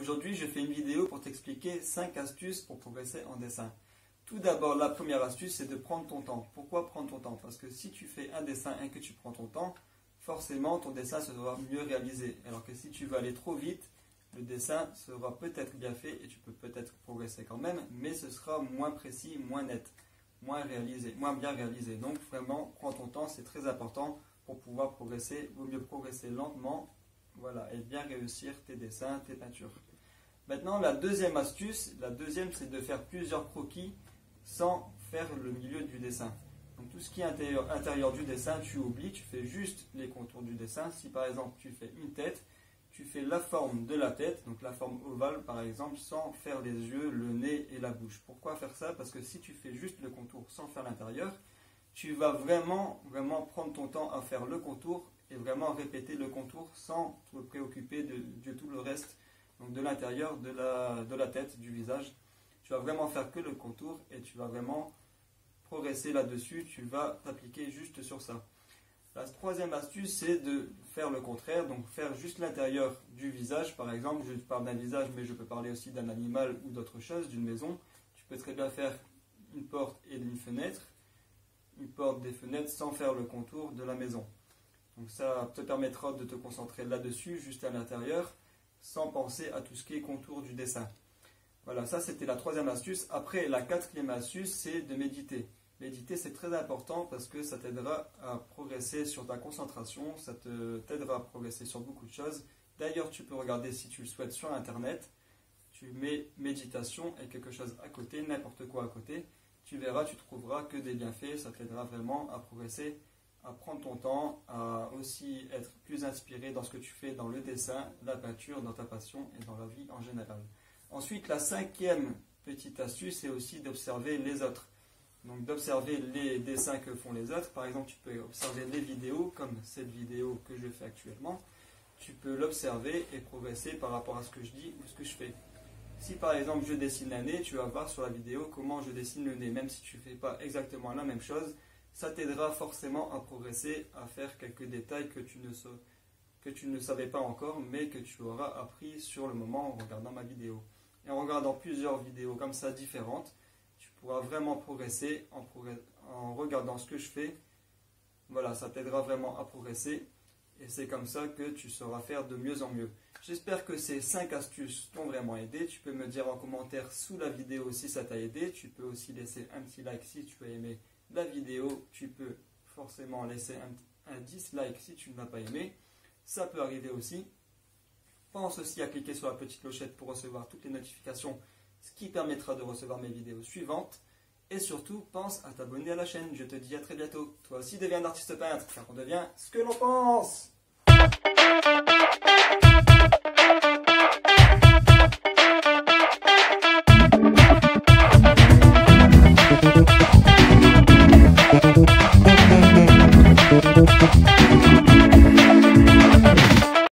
Aujourd'hui, je fais une vidéo pour t'expliquer 5 astuces pour progresser en dessin. Tout d'abord, la première astuce, c'est de prendre ton temps. Pourquoi prendre ton temps? Parce que si tu fais un dessin et que tu prends ton temps, forcément, ton dessin sera mieux réalisé. Alors que si tu vas aller trop vite, le dessin sera peut-être bien fait et tu peux peut-être progresser quand même, mais ce sera moins précis, moins net, moins bien réalisé. Donc vraiment, prends ton temps, c'est très important pour pouvoir progresser. Il vaut mieux progresser lentement, voilà, et bien réussir tes dessins, tes peintures. Maintenant, la deuxième astuce, c'est de faire plusieurs croquis sans faire le milieu du dessin. Donc tout ce qui est intérieur du dessin, tu oublies, tu fais juste les contours du dessin. Si par exemple tu fais une tête, tu fais la forme de la tête, donc la forme ovale par exemple, sans faire les yeux, le nez et la bouche. Pourquoi faire ça? Parce que si tu fais juste le contour sans faire l'intérieur, tu vas vraiment prendre ton temps à faire le contour et vraiment répéter le contour sans te préoccuper de tout le reste, donc de l'intérieur de la tête, du visage. Tu vas vraiment faire que le contour et tu vas vraiment progresser là-dessus, tu vas t'appliquer juste sur ça. La troisième astuce, c'est de faire le contraire, donc faire juste l'intérieur du visage. Par exemple, je parle d'un visage, mais je peux parler aussi d'un animal ou d'autre chose, d'une maison. Tu peux très bien faire une porte et une fenêtre, une porte, des fenêtres, sans faire le contour de la maison. Donc ça te permettra de te concentrer là-dessus, juste à l'intérieur, sans penser à tout ce qui est contour du dessin. Voilà, ça c'était la troisième astuce. Après, la quatrième astuce, c'est de méditer. Méditer, c'est très important parce que ça t'aidera à progresser sur ta concentration, ça t'aidera à progresser sur beaucoup de choses. D'ailleurs, tu peux regarder si tu le souhaites sur Internet. Tu mets méditation et quelque chose à côté, n'importe quoi à côté. Tu verras, tu trouveras que des bienfaits, ça t'aidera vraiment à progresser, à prendre ton temps, à aussi être plus inspiré dans ce que tu fais dans le dessin, la peinture, dans ta passion et dans la vie en général. Ensuite, la cinquième petite astuce, c'est aussi d'observer les autres. Donc d'observer les dessins que font les autres. Par exemple, tu peux observer les vidéos, comme cette vidéo que je fais actuellement. Tu peux l'observer et progresser par rapport à ce que je dis ou ce que je fais. Si par exemple je dessine un nez, tu vas voir sur la vidéo comment je dessine le nez. Même si tu ne fais pas exactement la même chose, ça t'aidera forcément à progresser, à faire quelques détails que tu ne savais pas encore, mais que tu auras appris sur le moment en regardant ma vidéo. Et en regardant plusieurs vidéos comme ça différentes, tu pourras vraiment progresser en regardant ce que je fais. Voilà, ça t'aidera vraiment à progresser. Et c'est comme ça que tu sauras faire de mieux en mieux. J'espère que ces 5 astuces t'ont vraiment aidé. Tu peux me dire en commentaire sous la vidéo si ça t'a aidé. Tu peux aussi laisser un petit like si tu as aimé la vidéo. Tu peux forcément laisser un dislike si tu ne l'as pas aimé. Ça peut arriver aussi. Pense aussi à cliquer sur la petite clochette pour recevoir toutes les notifications, ce qui permettra de recevoir mes vidéos suivantes. Et surtout, pense à t'abonner à la chaîne. Je te dis à très bientôt. Toi aussi deviens un artiste peintre, car on devient ce que l'on pense.